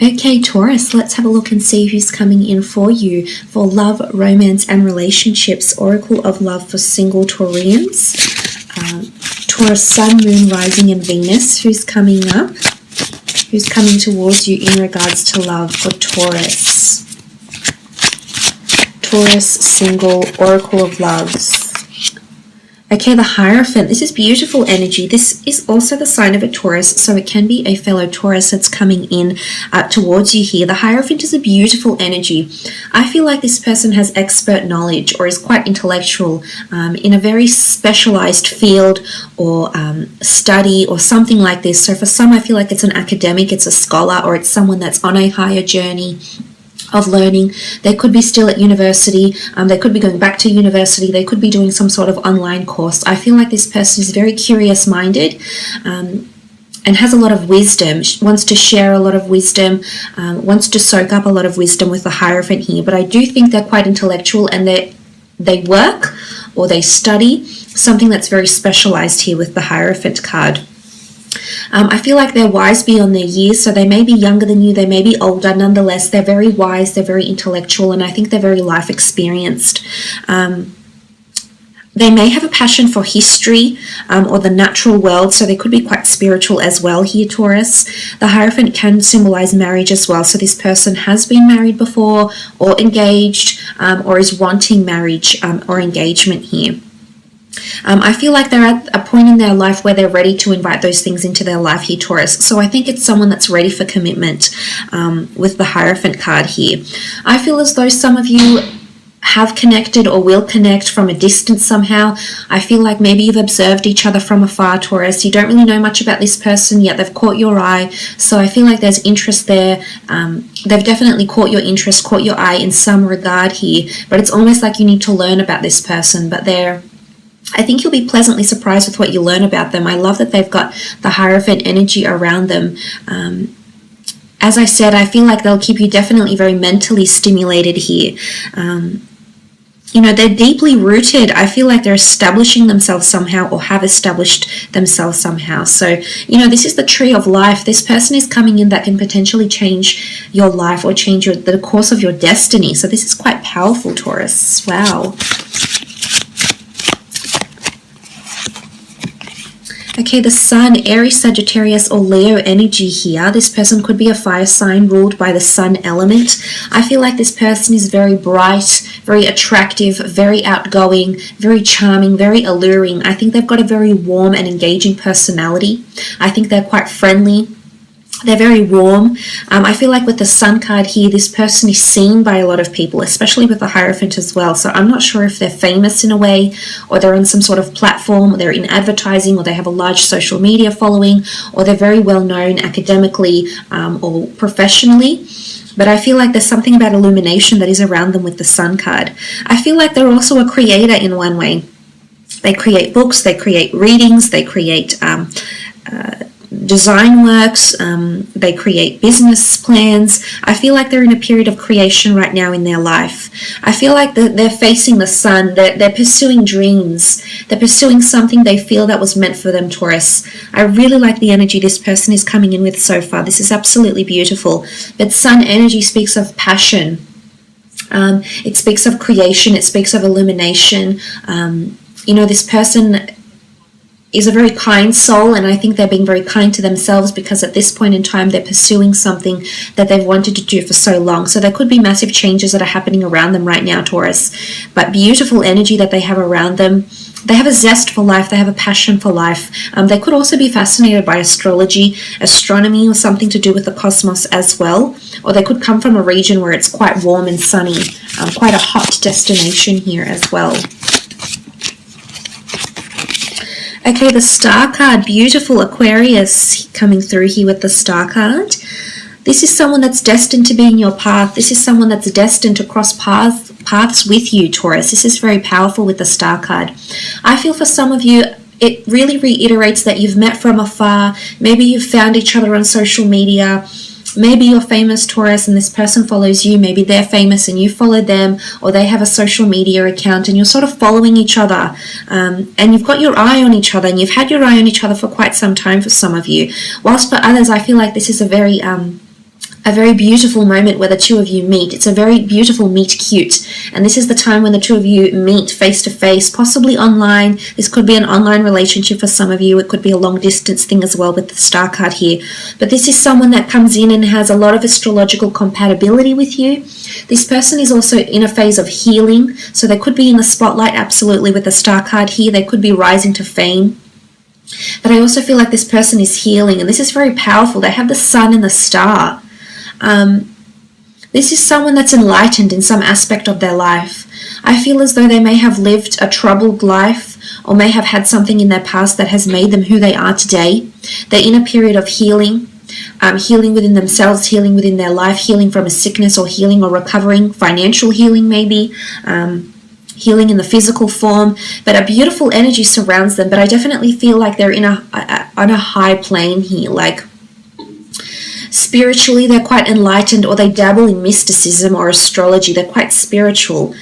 Okay, Taurus, let's have a look and see who's coming in for you for love, romance, and relationships. Oracle of Love for single Taurians. Taurus, Sun, Moon, Rising, and Venus. Who's coming up? Who's coming towards you in regards to love for Taurus? Taurus, single, Oracle of Loves. Okay, the Hierophant. This is beautiful energy. This is also the sign of a Taurus, so it can be a fellow Taurus that's coming in towards you here. The Hierophant is a beautiful energy. I feel like this person has expert knowledge or is quite intellectual in a very specialized field or study or something like this. So for some, I feel like it's an academic, it's a scholar, or it's someone that's on a higher journey of learning. They could be still at university, they could be going back to university, they could be doing some sort of online course. I feel like this person is very curious minded and has a lot of wisdom, wants to share a lot of wisdom, wants to soak up a lot of wisdom with the Hierophant here. But I do think they're quite intellectual, and they work or they study something that's very specialized here with the Hierophant card. I feel like they're wise beyond their years, so they may be younger than you, they may be older. Nonetheless, they're very wise, they're very intellectual, and I think they're very life experienced. They may have a passion for history or the natural world, so they could be quite spiritual as well here, Taurus. The Hierophant can symbolize marriage as well, so this person has been married before or engaged or is wanting marriage or engagement here. I feel like they're at a point in their life where they're ready to invite those things into their life here, Taurus. So I think it's someone that's ready for commitment with the Hierophant card here. I feel as though some of you have connected or will connect from a distance somehow. I feel like maybe you've observed each other from afar, Taurus. You don't really know much about this person, yet they've caught your eye. So I feel like there's interest there. They've definitely caught your interest, caught your eye in some regard here. But it's almost like you need to learn about this person. But I think you'll be pleasantly surprised with what you learn about them. I love that they've got the Hierophant energy around them. As I said, I feel like they'll keep you definitely very mentally stimulated here. You know, they're deeply rooted. I feel like they're establishing themselves somehow or have established themselves somehow. So, you know, this is the tree of life. This person is coming in that can potentially change your life or change the course of your destiny. So this is quite powerful, Taurus. Wow. Okay, the Sun, Aries, Sagittarius, or Leo energy here. This person could be a fire sign ruled by the Sun element. I feel like this person is very bright, very attractive, very outgoing, very charming, very alluring. I think they've got a very warm and engaging personality. I think they're quite friendly. They're very warm. I feel like with the Sun card here, this person is seen by a lot of people, especially with the Hierophant as well. So I'm not sure if they're famous in a way, or they're on some sort of platform, or they're in advertising, or they have a large social media following, or they're very well known academically or professionally. But I feel like there's something about illumination that is around them with the Sun card. I feel like they're also a creator in one way. They create books, they create readings, they create design works, they create business plans. I feel like they're in a period of creation right now in their life. I feel like they're facing the sun, they're pursuing dreams, they're pursuing something they feel that was meant for them, Taurus. I really like the energy this person is coming in with so far. This is absolutely beautiful. But Sun energy speaks of passion. It speaks of creation, it speaks of illumination. You know, this person is a very kind soul, and I think they're being very kind to themselves because at this point in time they're pursuing something that they've wanted to do for so long. So there could be massive changes that are happening around them right now, Taurus. But beautiful energy that they have around them. They have a zest for life, they have a passion for life. They could also be fascinated by astrology, astronomy, or something to do with the cosmos as well. Or they could come from a region where it's quite warm and sunny, quite a hot destination here as well. Okay, the Star card, beautiful Aquarius coming through here with the Star card. This is someone that's destined to be in your path. This is someone that's destined to cross paths with you, Taurus. This is very powerful with the Star card. I feel for some of you, it really reiterates that you've met from afar. Maybe you've found each other on social media. Maybe you're famous, Taurus, and this person follows you. Maybe they're famous and you follow them, or they have a social media account and you're sort of following each other. And you've got your eye on each other, and you've had your eye on each other for quite some time for some of you. Whilst for others, I feel like this is a very a very beautiful moment where the two of you meet. It's a very beautiful meet cute. And this is the time when the two of you meet face to face, possibly online. This could be an online relationship for some of you. It could be a long distance thing as well with the star card here. But this is someone that comes in and has a lot of astrological compatibility with you. This person is also in a phase of healing. So they could be in the spotlight absolutely with the star card here. They could be rising to fame. But I also feel like this person is healing. And this is very powerful. They have the sun and the star. This is someone that's enlightened in some aspect of their life. I feel as though they may have lived a troubled life or may have had something in their past that has made them who they are today. They're in a period of healing, healing within themselves, healing within their life, healing from a sickness or healing or recovering, financial healing maybe, healing in the physical form, but a beautiful energy surrounds them. But I definitely feel like they're on a high plane here, like spiritually, they're quite enlightened, or they dabble in mysticism or astrology. They're quite spiritual.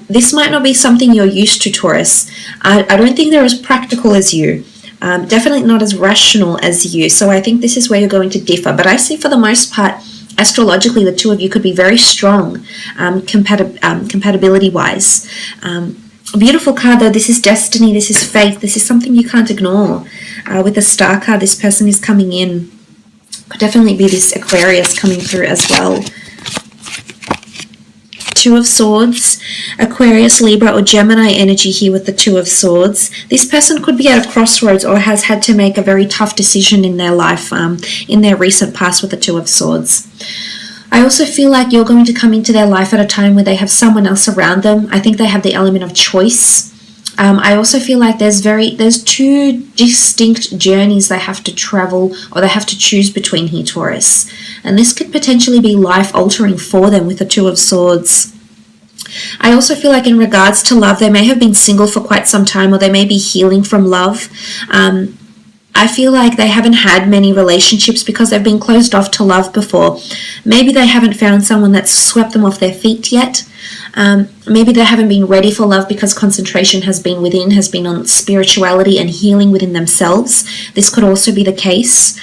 This might not be something you're used to, Taurus. I don't think they're as practical as you. Definitely not as rational as you. So I think this is where you're going to differ. But I see for the most part, astrologically, the two of you could be very strong, compatibility-wise. A beautiful card, though. This is destiny. This is faith. This is something you can't ignore. With the star card, this person is coming in. Could definitely be this Aquarius coming through as well. Two of Swords, Aquarius, Libra, or Gemini energy here with the Two of Swords. This person could be at a crossroads or has had to make a very tough decision in their life, in their recent past with the Two of Swords. I also feel like you're going to come into their life at a time where they have someone else around them. I think they have the element of choice. I also feel like there's two distinct journeys they have to travel or they have to choose between here, Taurus. And this could potentially be life-altering for them with the Two of Swords. I also feel like in regards to love, they may have been single for quite some time or they may be healing from love. I feel like they haven't had many relationships because they've been closed off to love before. Maybe they haven't found someone that's swept them off their feet yet. Maybe they haven't been ready for love because concentration has been on spirituality and healing within themselves. This could also be the case.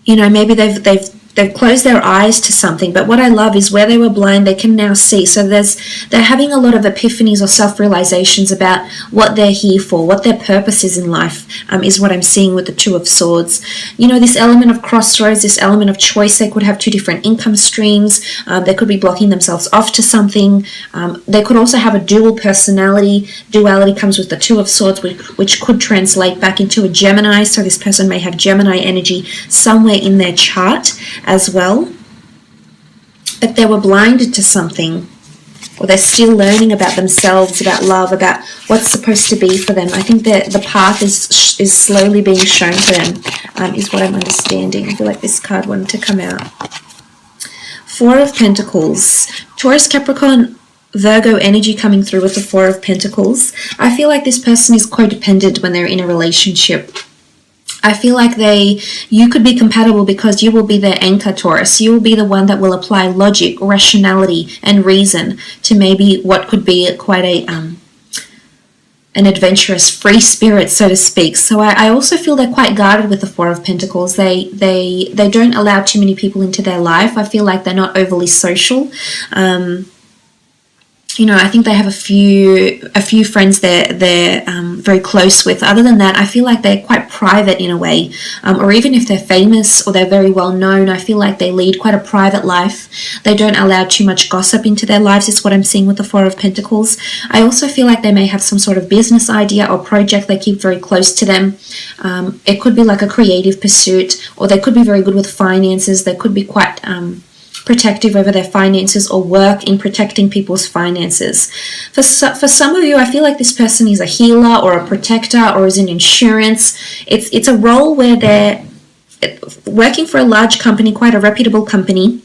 Maybe they've closed their eyes to something, but what I love is where they were blind, they can now see. So they're having a lot of epiphanies or self-realizations about what they're here for, what their purpose is in life, is what I'm seeing with the Two of Swords. This element of crossroads, this element of choice. They could have two different income streams. They could be blocking themselves off to something. They could also have a dual personality. Duality comes with the Two of Swords, which could translate back into a Gemini. So this person may have Gemini energy somewhere in their chart as well, but they were blinded to something, or they're still learning about themselves, about love, about what's supposed to be for them. I think that the path is slowly being shown to them, is what I'm understanding. I feel like this card wanted to come out. Four of Pentacles, Taurus, Capricorn, Virgo energy coming through with the Four of Pentacles. I feel like this person is codependent when they're in a relationship. I feel like you could be compatible because you will be their anchor, Taurus. You will be the one that will apply logic, rationality, and reason to maybe what could be quite an adventurous, free spirit, so to speak. So I also feel they're quite guarded with the Four of Pentacles. They don't allow too many people into their life. I feel like they're not overly social. I think they have a few friends they're very close with. Other than that, I feel like they're quite private in a way. Or even if they're famous or they're very well known, I feel like they lead quite a private life. They don't allow too much gossip into their lives, is what I'm seeing with the Four of Pentacles. I also feel like they may have some sort of business idea or project they keep very close to them. It could be like a creative pursuit, or they could be very good with finances. They could be quite protective over their finances or work in protecting people's finances. For some of you, I feel like this person is a healer or a protector or is in insurance. It's a role where they're working for a large company, quite a reputable company.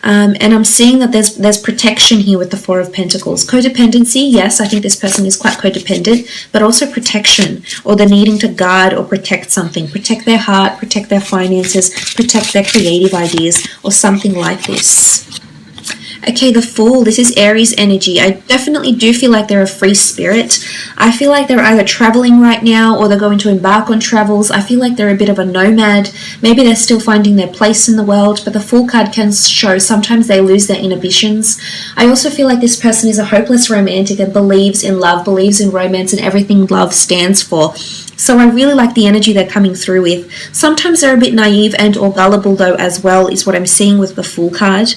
And I'm seeing that there's protection here with the Four of Pentacles. Codependency, yes, I think this person is quite codependent, but also protection, or the needing to guard or protect something. Protect their heart, protect their finances, protect their creative ideas, or something like this. Okay, the Fool, this is Aries energy. I definitely do feel like they're a free spirit. I feel like they're either traveling right now or they're going to embark on travels. I feel like they're a bit of a nomad. Maybe they're still finding their place in the world, but the Fool card can show sometimes they lose their inhibitions. I also feel like this person is a hopeless romantic and believes in love, believes in romance and everything love stands for. So I really like the energy they're coming through with. Sometimes they're a bit naive and or gullible though as well, is what I'm seeing with the Fool card.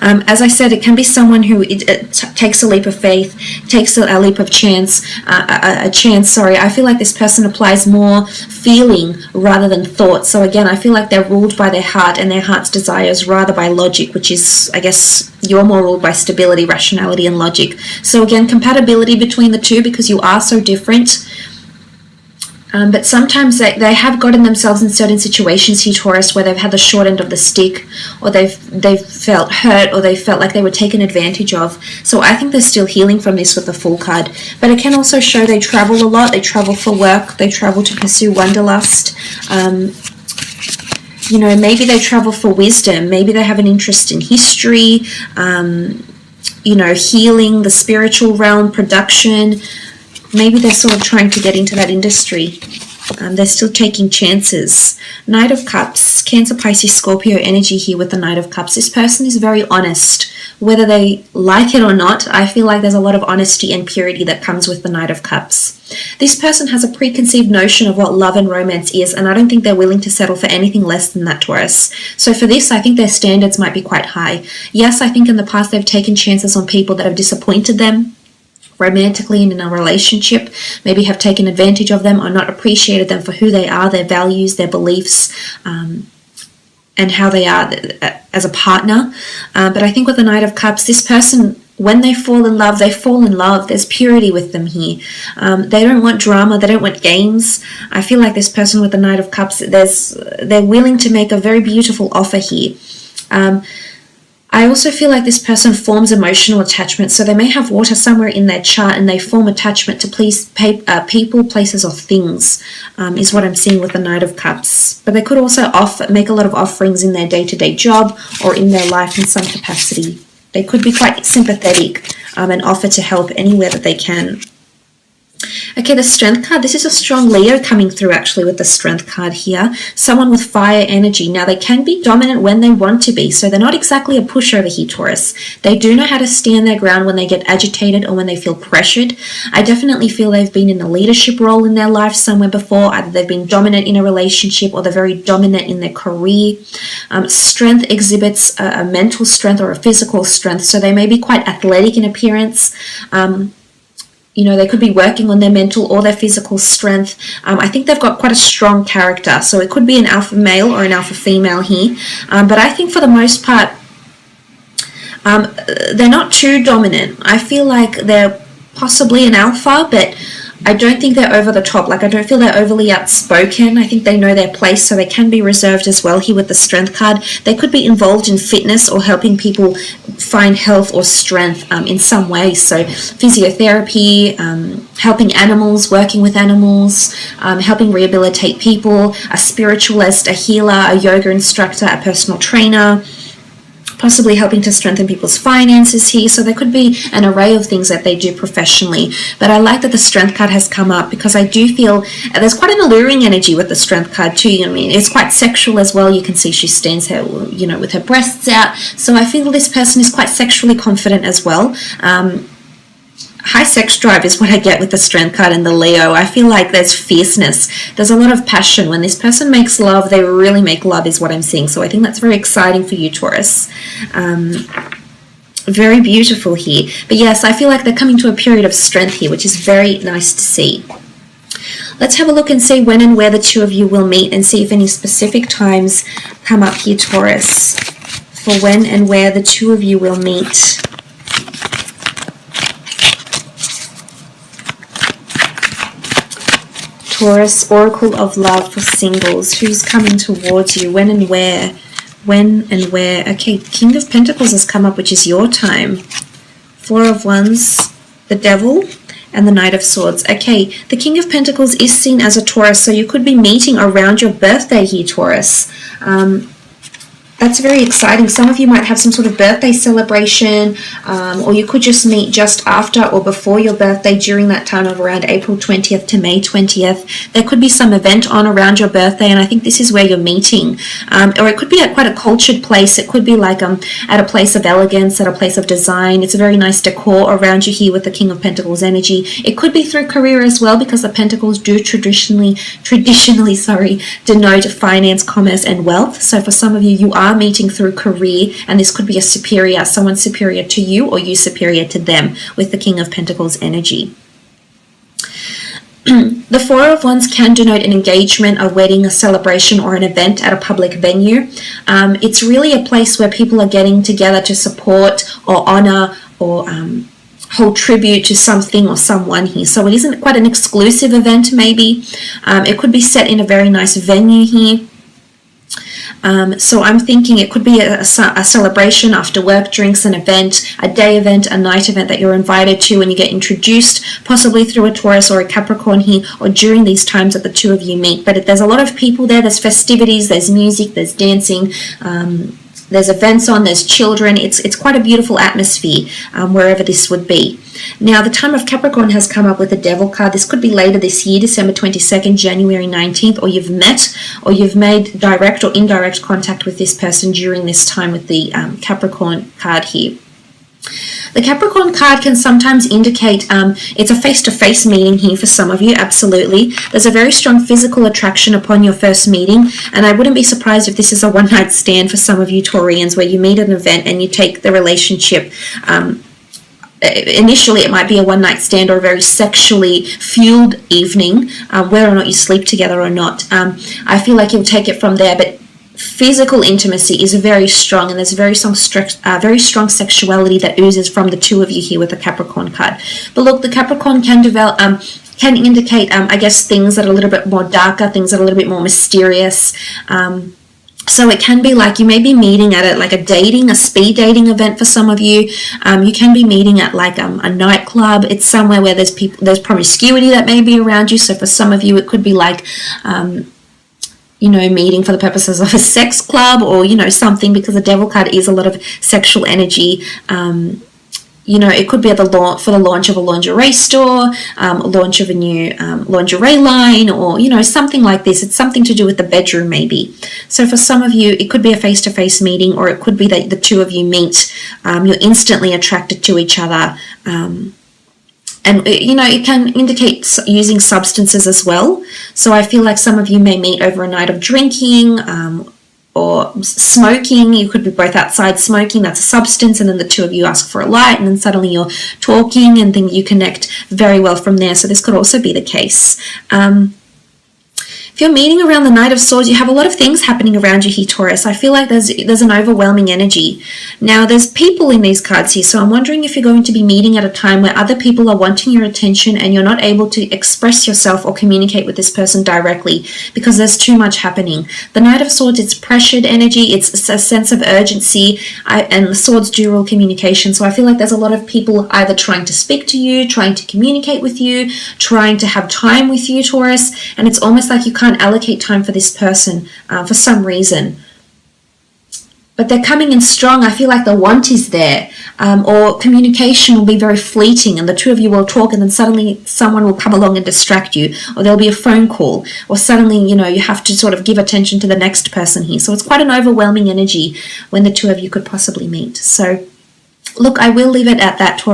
As I said, it can be someone who takes a leap of faith, takes a leap of chance, I feel like this person applies more feeling rather than thought. So again, I feel like they're ruled by their heart and their heart's desires rather by logic, which is, I guess, you're more ruled by stability, rationality, and logic. So again, compatibility between the two because you are so different. But sometimes they have gotten themselves in certain situations here, Taurus, where they've had the short end of the stick, or they've felt hurt, or they felt like they were taken advantage of. So I think they're still healing from this with the Fool card. But it can also show they travel a lot. They travel for work. They travel to pursue wanderlust. You know, maybe they travel for wisdom. Maybe they have an interest in history, you know, healing, the spiritual realm, production. Maybe they're sort of trying to get into that industry. They're still taking chances. Knight of Cups, Cancer, Pisces, Scorpio energy here with the Knight of Cups. This person is very honest. Whether they like it or not, I feel like there's a lot of honesty and purity that comes with the Knight of Cups. This person has a preconceived notion of what love and romance is, and I don't think they're willing to settle for anything less than that, Taurus. So for this, I think their standards might be quite high. Yes, I think in the past they've taken chances on people that have disappointed them romantically and in a relationship, maybe have taken advantage of them or not appreciated them for who they are, their values, their beliefs, and how they are as a partner. But I think with the Knight of Cups, this person, when they fall in love, they fall in love. There's purity with them here. They don't want drama. They don't want games. I feel like this person with the Knight of Cups, they're willing to make a very beautiful offer here. I also feel like this person forms emotional attachment. So they may have water somewhere in their chart and they form attachment to people, places, or things, is what I'm seeing with the Knight of Cups. But they could also make a lot of offerings in their day-to-day job or in their life in some capacity. They could be quite sympathetic and offer to help anywhere that they can. Okay, the Strength card. This is a strong Leo coming through actually with the Strength card here. Someone with fire energy. Now, they can be dominant when they want to be, so they're not exactly a pushover here, Taurus. They do know how to stand their ground when they get agitated or when they feel pressured. I definitely feel they've been in a leadership role in their life somewhere before. Either they've been dominant in a relationship or they're very dominant in their career. Strength exhibits a mental strength or a physical strength, so they may be quite athletic in appearance. You know, they could be working on their mental or their physical strength. I think they've got quite a strong character. So it could be an alpha male or an alpha female here. But I think for the most part, they're not too dominant. I feel like they're possibly an alpha, but I don't think they're over the top. Like, I don't feel they're overly outspoken. I think they know their place, so they can be reserved as well here with the Strength card. They could be involved in fitness or helping people find health or strength in some way. So physiotherapy, helping animals, working with animals, helping rehabilitate people, a spiritualist, a healer, a yoga instructor, a personal trainer, possibly helping to strengthen people's finances here. So there could be an array of things that they do professionally. But I like that the Strength card has come up because I do feel there's quite an alluring energy with the Strength card too. You know what I mean? It's quite sexual as well. You can see she stands here, you know, with her breasts out. So I feel this person is quite sexually confident as well. High sex drive is what I get with the Strength card and the Leo. I feel like there's fierceness. There's a lot of passion. When this person makes love, they really make love is what I'm seeing. So I think that's very exciting for you, Taurus. Very beautiful here. But yes, I feel like they're coming to a period of strength here, which is very nice to see. Let's have a look and see when and where the two of you will meet and see if any specific times come up here, Taurus, for when and where the two of you will meet. Taurus, Oracle of Love for singles. Who's coming towards you? When and where? When and where? Okay, King of Pentacles has come up, which is your time. Four of Wands, the Devil, and the Knight of Swords. Okay, the King of Pentacles is seen as a Taurus, so you could be meeting around your birthday here, Taurus. That's very exciting. Some of you might have some sort of birthday celebration, or you could just meet just after or before your birthday during that time of around April 20th to May 20th. There could be some event on around your birthday, and I think this is where you're meeting. Or it could be at quite a cultured place. It could be like at a place of elegance, at a place of design. It's a very nice decor around you here with the King of Pentacles energy. It could be through career as well, because the Pentacles do traditionally, denote finance, commerce, and wealth. So for some of you, you are meeting through career, and this could be a superior, someone superior to you or you superior to them with the King of Pentacles energy. The Four of Wands can denote an engagement, a wedding, a celebration, or an event at a public venue. It's really a place where people are getting together to support or honor or hold tribute to something or someone here. So it isn't quite an exclusive event maybe. It could be set in a very nice venue here. So I'm thinking it could be a celebration after work, drinks, an event, a day event, a night event that you're invited to, and you get introduced possibly through a Taurus or a Capricorn here, or during these times that the two of you meet. But there's a lot of people there, there's festivities, there's music, there's dancing, there's events on, there's children. It's quite a beautiful atmosphere wherever this would be. Now, the time of Capricorn has come up with the Devil card. This could be later this year, December 22nd, January 19th, or you've met or you've made direct or indirect contact with this person during this time with the Capricorn card here. The Capricorn card can sometimes indicate it's a face-to-face meeting here for some of you, absolutely. There's a very strong physical attraction upon your first meeting, and I wouldn't be surprised if this is a one-night stand for some of you Taurians, where you meet at an event and you take the relationship. Initially, it might be a one-night stand or a very sexually fueled evening, whether or not you sleep together or not. I feel like you'll take it from there, but physical intimacy is very strong, and there's very strong sexuality that oozes from the two of you here with the Capricorn card. But look, the Capricorn can develop, can indicate, I guess, things that are a little bit more darker, things that are a little bit more mysterious. So it can be like you may be meeting at a speed dating event for some of you. You can be meeting at like a nightclub. It's somewhere where there's promiscuity that may be around you. So for some of you, it could be like meeting for the purposes of a sex club, or, something, because the Devil card is a lot of sexual energy. It could be for the launch of a lingerie store, launch of a new lingerie line, or, something like this. It's something to do with the bedroom maybe. So for some of you, it could be a face-to-face meeting, or it could be that the two of you meet, you're instantly attracted to each other. And, it can indicate using substances as well. So I feel like some of you may meet over a night of drinking or smoking. You could be both outside smoking. That's a substance. And then the two of you ask for a light. And then suddenly you're talking and then you connect very well from there. So this could also be the case. If you're meeting around the Knight of Swords, you have a lot of things happening around you here, Taurus. I feel like there's an overwhelming energy. Now, there's people in these cards here, so I'm wondering if you're going to be meeting at a time where other people are wanting your attention and you're not able to express yourself or communicate with this person directly because there's too much happening. The Knight of Swords, it's pressured energy, it's a sense of urgency, and the Swords do rule communication, so I feel like there's a lot of people either trying to speak to you, trying to communicate with you, trying to have time with you, Taurus, and it's almost like you can't allocate time for this person for some reason. But they're coming in strong. I feel like the want is there, or communication will be very fleeting, and the two of you will talk and then suddenly someone will come along and distract you, or there'll be a phone call, or suddenly, you have to sort of give attention to the next person here. So it's quite an overwhelming energy when the two of you could possibly meet. So look, I will leave it at that, Taurus.